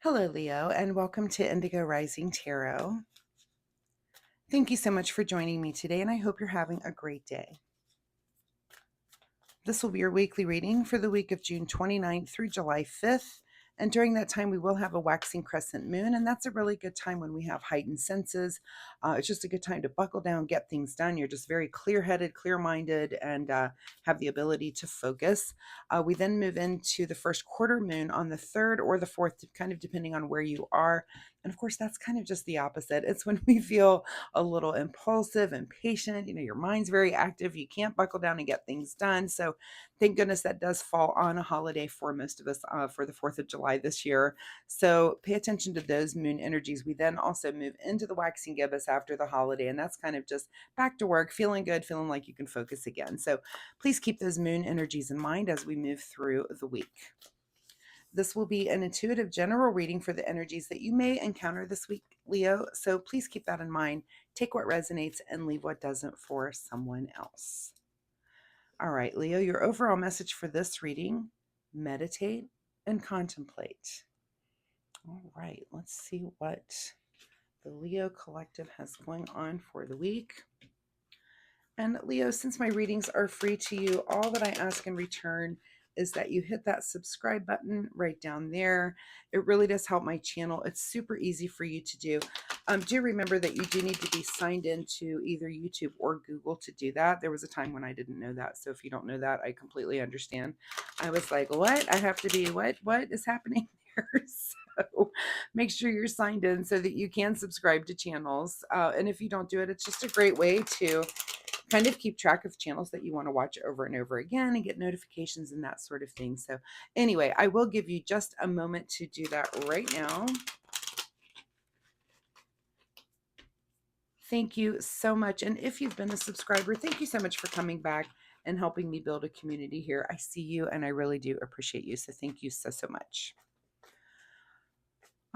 Hello, Leo, and welcome to Indigo Rising Tarot. Thank you so much for joining me today, and I hope you're having a great day. This will be your weekly reading for the week of June 29th through July 5th. And during that time, we will have a waxing crescent moon, and that's a really good time when we have heightened senses. It's just a good time to buckle down, get things done. You're just very clear-headed, clear-minded, and have the ability to focus. We then move into the first quarter moon on the 3rd or the 4th, kind of depending on where you are. And of course, that's kind of just the opposite. It's when we feel a little impulsive, impatient. Your mind's very active. You can't buckle down and get things done. So thank goodness that does fall on a holiday for most of us for the 4th of July this year. So pay attention to those moon energies. We then also move into the waxing gibbous after the holiday, and that's kind of just back to work, feeling good, feeling like you can focus again. So please keep those moon energies in mind as we move through the week. This will be an intuitive general reading for the energies that you may encounter this week, Leo. So please keep that in mind. Take what resonates and leave what doesn't for someone else. All right, Leo, your overall message for this reading: meditate and contemplate. All right, let's see what the Leo Collective has going on for the week. And Leo, since my readings are free to you, all that I ask in return is that you hit that subscribe button right down there. It really does help my channel. It's super easy for you to do. Do remember that you do need to be signed into either YouTube or Google to do that. There was a time when I didn't know that. So if you don't know that, I completely understand. I was like, what? I have to be, what is happening there? So make sure you're signed in so that you can subscribe to channels. And if you don't do it, it's just a great way to kind of keep track of channels that you want to watch over and over again and get notifications and that sort of thing. So anyway, I will give you just a moment to do that right now. Thank you so much. And if you've been a subscriber, thank you so much for coming back and helping me build a community here. I see you and I really do appreciate you. So thank you so much.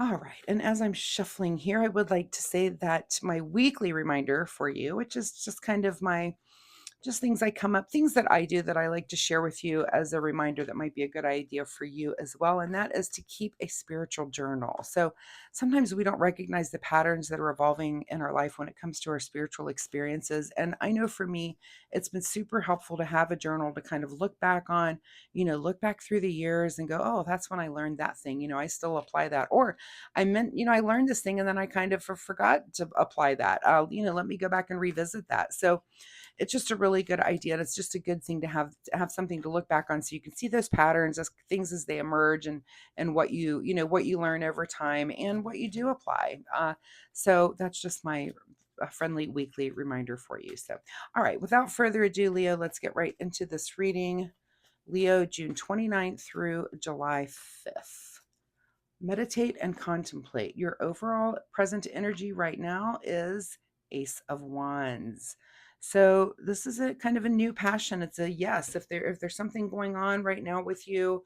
All right. And as I'm shuffling here, I would like to say that my weekly reminder for you, which is just kind of just things I come up, things that I do that I like to share with you as a reminder that might be a good idea for you as well. And that is to keep a spiritual journal. So sometimes we don't recognize the patterns that are evolving in our life when it comes to our spiritual experiences. And I know for me, it's been super helpful to have a journal to kind of look back on, look back through the years and go, oh, that's when I learned that thing. I still apply that. Or I learned this thing and then I kind of forgot to apply that. Let me go back and revisit that. So it's just a really good idea. And it's just a good thing to have something to look back on so you can see those patterns as things as they emerge and what what you learn over time and what you do apply. So that's just my friendly weekly reminder for you. So, all right, without further ado, Leo, let's get right into this reading. Leo, June 29th through July 5th. Meditate and contemplate. Your overall present energy right now is Ace of Wands. So this is a kind of a new passion. It's a yes. If there's something going on right now with you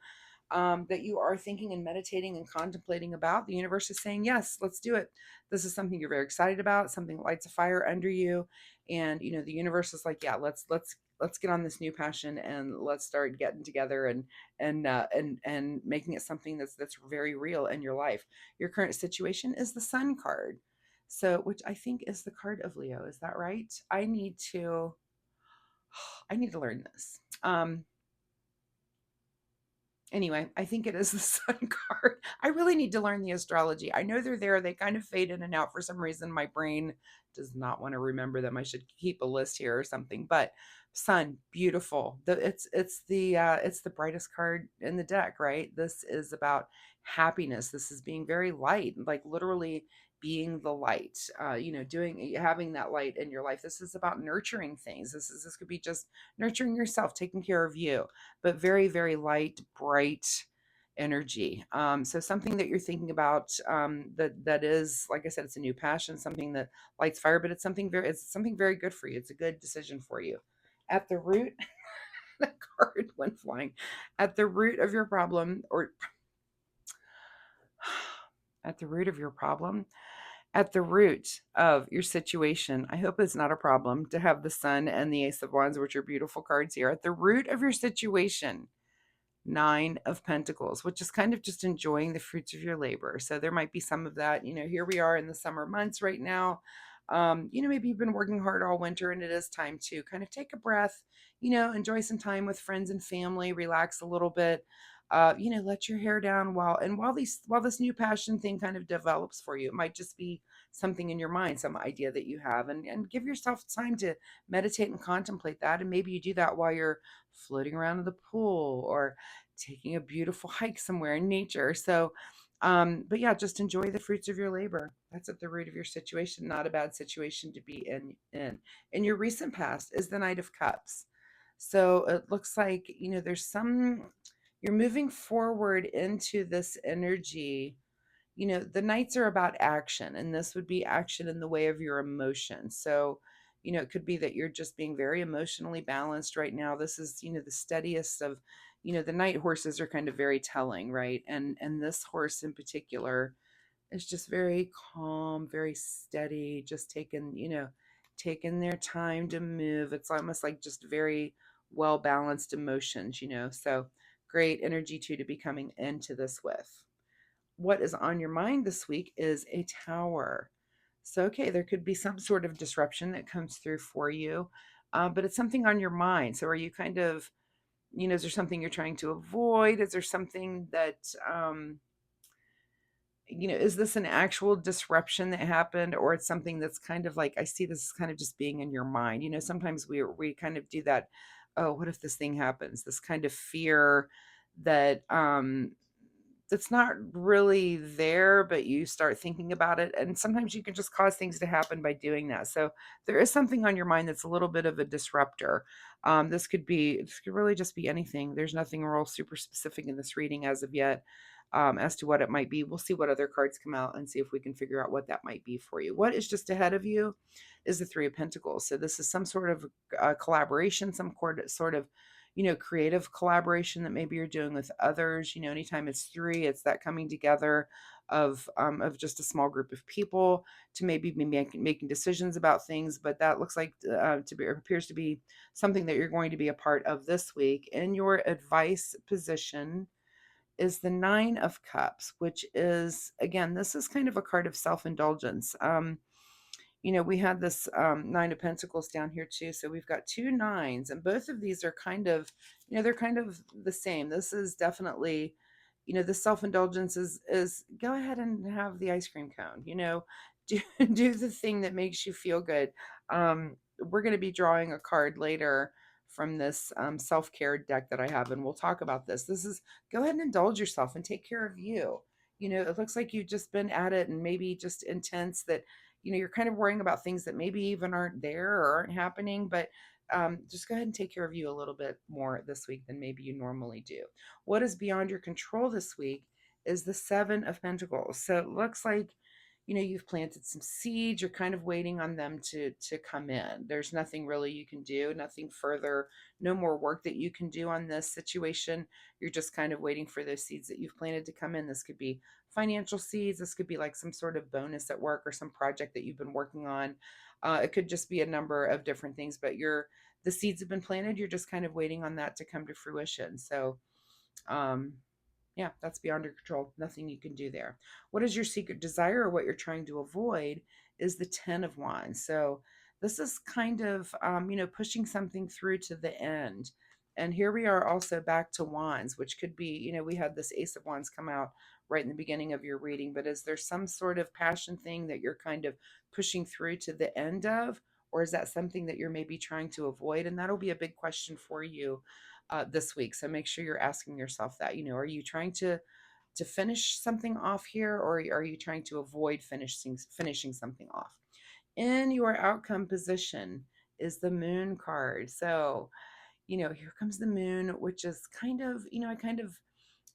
that you are thinking and meditating and contemplating about, the universe is saying, yes, let's do it. This is something you're very excited about, something that lights a fire under you. And, the universe is like, yeah, let's get on this new passion and let's start getting together and making it something that's very real in your life. Your current situation is the Sun card. So, which I think is the card of Leo. Is that right? I need to learn this. Anyway, I think it is the Sun card. I really need to learn the astrology. I know they're there. They kind of fade in and out for some reason. My brain does not want to remember them. I should keep a list here or something. But Sun, beautiful. It's the brightest card in the deck, right? This is about happiness. This is being very light, like literally being the light. Having that light in your life. This is about nurturing things. This could be just nurturing yourself, taking care of you, but very, very light, bright energy. So something that you're thinking about, that is, like I said, it's a new passion, something that lights fire, but it's something very good for you. It's a good decision for you. At the root, the card went flying. At the root of your problem, or at the root of your problem, at the root of your situation. I hope it's not a problem to have the Sun and the Ace of Wands, which are beautiful cards here. At the root of your situation Nine of Pentacles, which is kind of just enjoying the fruits of your labor. So there might be some of that. Here we are in the summer months right now. Maybe you've been working hard all winter and it is time to kind of take a breath, enjoy some time with friends and family, relax a little bit. Let your hair down while this new passion thing kind of develops for you. It might just be something in your mind, some idea that you have, and give yourself time to meditate and contemplate that. And maybe you do that while you're floating around in the pool or taking a beautiful hike somewhere in nature. So, but yeah, just enjoy the fruits of your labor. That's at the root of your situation. Not a bad situation to be in your recent past is the Knight of Cups. So it looks like, you're moving forward into this energy. The nights are about action, and this would be action in the way of your emotions. So, it could be that you're just being very emotionally balanced right now. This is, the steadiest of, the night horses are kind of very telling, right? And this horse in particular is just very calm, very steady, just taking their time to move. It's almost like just very well balanced emotions, So great energy too to be coming into this with. What is on your mind this week is a tower. So, okay, there could be some sort of disruption that comes through for you, but it's something on your mind. So, are you kind of, is there something you're trying to avoid? Is there something that, is this an actual disruption that happened, or it's something that's kind of like, I see this as kind of just being in your mind? Sometimes we kind of do that. Oh, what if this thing happens? This kind of fear that that's not really there, but you start thinking about it. And sometimes you can just cause things to happen by doing that. So there is something on your mind that's a little bit of a disruptor. This could really just be anything. There's nothing real super specific in this reading as of yet, as to what it might be. We'll see what other cards come out and see if we can figure out what that might be for you. What is just ahead of you is the Three of Pentacles. So this is some sort of collaboration, sort of creative collaboration that maybe you're doing with others. Anytime it's three, it's that coming together of just a small group of people to maybe be making decisions about things. But that looks like appears to be something that you're going to be a part of this week. In your advice position is the Nine of Cups, which is, again, this is kind of a card of self-indulgence. We had this Nine of Pentacles down here too. So we've got two nines, and both of these are kind of, they're kind of the same. This is definitely, the self-indulgence is go ahead and have the ice cream cone, do, do the thing that makes you feel good. We're going to be drawing a card later from this self-care deck that I have, and we'll talk about this. This is go ahead and indulge yourself and take care of you. It looks like you've just been at it and maybe just intense that you're kind of worrying about things that maybe even aren't there or aren't happening, but just go ahead and take care of you a little bit more this week than maybe you normally do. What is beyond your control this week is the Seven of Pentacles. So it looks like, you've planted some seeds. You're kind of waiting on them to come in. There's nothing really you can do, nothing further, no more work that you can do on this situation. You're just kind of waiting for those seeds that you've planted to come in. This could be financial seeds. This could be like some sort of bonus at work or some project that you've been working on. It could just be a number of different things, but the seeds have been planted. You're just kind of waiting on that to come to fruition. So, um, yeah, that's beyond your control. Nothing you can do there. What is your secret desire, or what you're trying to avoid is the Ten of Wands. So this is kind of, pushing something through to the end. And here we are also back to Wands, which could be, we had this Ace of Wands come out right in the beginning of your reading. But is there some sort of passion thing that you're kind of pushing through to the end of? Or is that something that you're maybe trying to avoid? And that'll be a big question for you this week. So make sure you're asking yourself that, are you trying to finish something off here, or are you trying to avoid finishing something off? In your outcome position is the Moon card. So, here comes the Moon, which is kind of, I kind of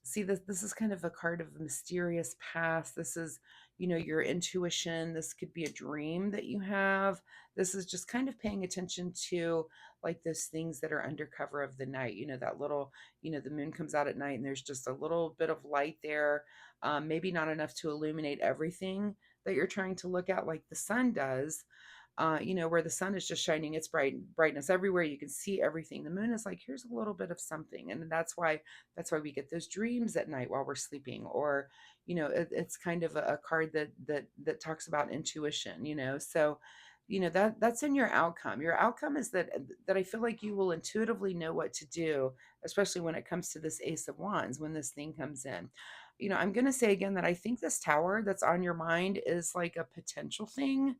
see this is kind of a card of the mysterious past. This is, your intuition. This could be a dream that you have. This is just kind of paying attention to like those things that are under cover of the night. That little, the moon comes out at night and there's just a little bit of light there. Maybe not enough to illuminate everything that you're trying to look at like the sun does. where the sun is just shining its brightness everywhere. You can see everything. The moon is like, here's a little bit of something. And that's why we get those dreams at night while we're sleeping. Or, it's kind of a card that talks about intuition, So, that's in your outcome. Your outcome is that I feel like you will intuitively know what to do, especially when it comes to this Ace of Wands, when this thing comes in. I'm going to say again that I think this tower that's on your mind is like a potential thing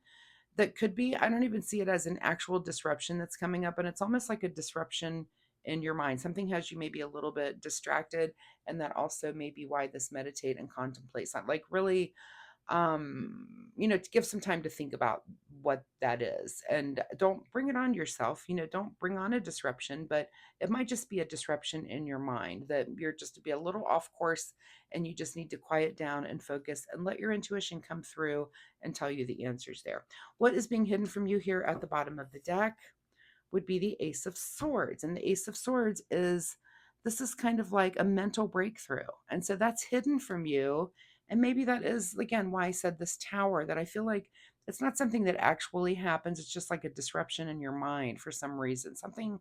that could be. I don't even see it as an actual disruption that's coming up, and it's almost like a disruption in your mind. Something has you maybe a little bit distracted, and that also may be why this meditate and contemplate. So like really, to give some time to think about what that is, and don't bring it on yourself. Don't bring on a disruption, but it might just be a disruption in your mind that you're just to be a little off course, and you just need to quiet down and focus and let your intuition come through and tell you the answers there. What is being hidden from you here at the bottom of the deck would be the Ace of Swords. And the Ace of Swords is this is kind of like a mental breakthrough. And so that's hidden from you. And maybe that is, again, why I said this tower, that I feel like it's not something that actually happens. It's just like a disruption in your mind for some reason. Something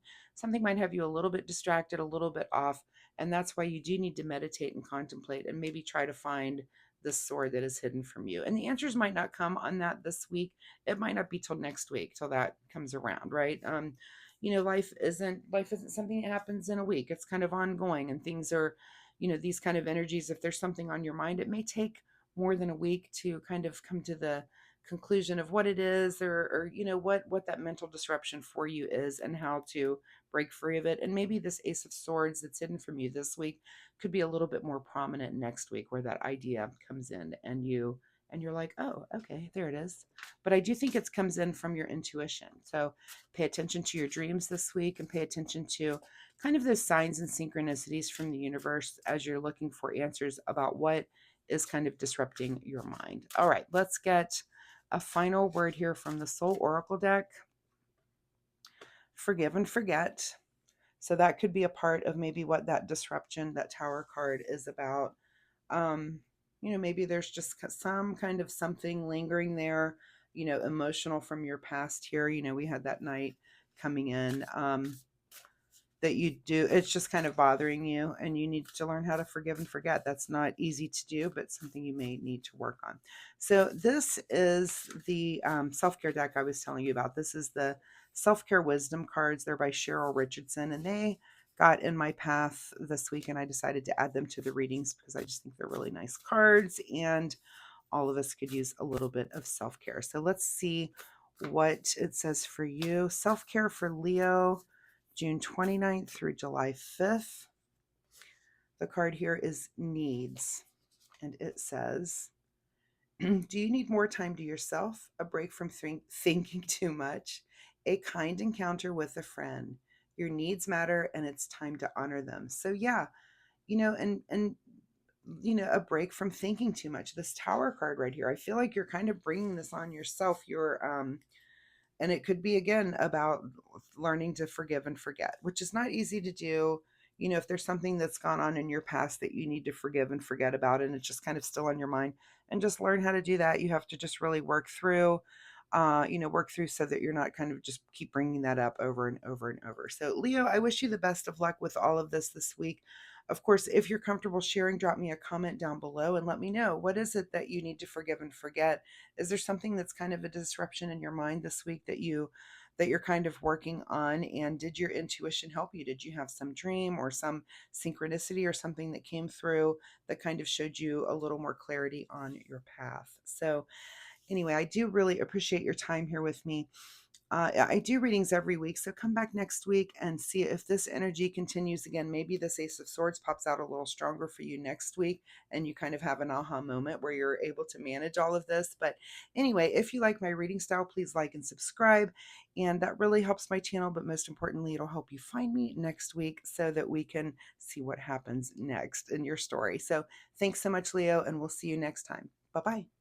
might have you a little bit distracted, a little bit off. And that's why you do need to meditate and contemplate and maybe try to find the sword that is hidden from you. And the answers might not come on that this week. It might not be till next week till that comes around, right? Life isn't something that happens in a week. It's kind of ongoing, and things are, these kind of energies. If there's something on your mind, it may take more than a week to kind of come to the conclusion of what it is, or what that mental disruption for you is, and how to break free of it. And maybe this Ace of Swords that's hidden from you this week could be a little bit more prominent next week, where that idea comes in, and you're like, oh, okay, there it is. But I do think it comes in from your intuition. So pay attention to your dreams this week, and pay attention to kind of those signs and synchronicities from the universe as you're looking for answers about what is kind of disrupting your mind. All right, let's get a final word here from the Soul Oracle deck. Forgive and forget. So that could be a part of maybe what that disruption, that Tower card, is about. Um, maybe there's just some kind of something lingering there, emotional from your past here. We had that night coming in. That you do, it's just kind of bothering you, and you need to learn how to forgive and forget. That's not easy to do, but something you may need to work on. So this is the self-care deck I was telling you about. This is the self-care wisdom cards. They're by Cheryl Richardson, and they got in my path this week, and I decided to add them to the readings because I just think they're really nice cards, and all of us could use a little bit of self-care. So let's see what it says for you. Self-care for Leo, June 29th through July 5th. The card here is needs, and it says, do you need more time to yourself, a break from thinking too much, a kind encounter with a friend? Your needs matter, and it's time to honor them. So yeah, and a break from thinking too much. This Tower card right here, I feel like you're kind of bringing this on yourself. And it could be, again, about learning to forgive and forget, which is not easy to do. If there's something that's gone on in your past that you need to forgive and forget about, and it's just kind of still on your mind, and just learn how to do that. You have to just really work through, so that you're not kind of just keep bringing that up over and over and over. So Leo, I wish you the best of luck with all of this week. Of course, if you're comfortable sharing, drop me a comment down below and let me know, what is it that you need to forgive and forget? Is there something that's kind of a disruption in your mind this week that you're kind of working on? And did your intuition help you? Did you have some dream or some synchronicity or something that came through that kind of showed you a little more clarity on your path? So anyway, I do really appreciate your time here with me. I do readings every week, so come back next week and see if this energy continues again. Maybe this Ace of Swords pops out a little stronger for you next week, and you kind of have an aha moment where you're able to manage all of this. But anyway, if you like my reading style, please like and subscribe, and that really helps my channel. But most importantly, it'll help you find me next week so that we can see what happens next in your story. So thanks so much, Leo, and we'll see you next time. Bye-bye.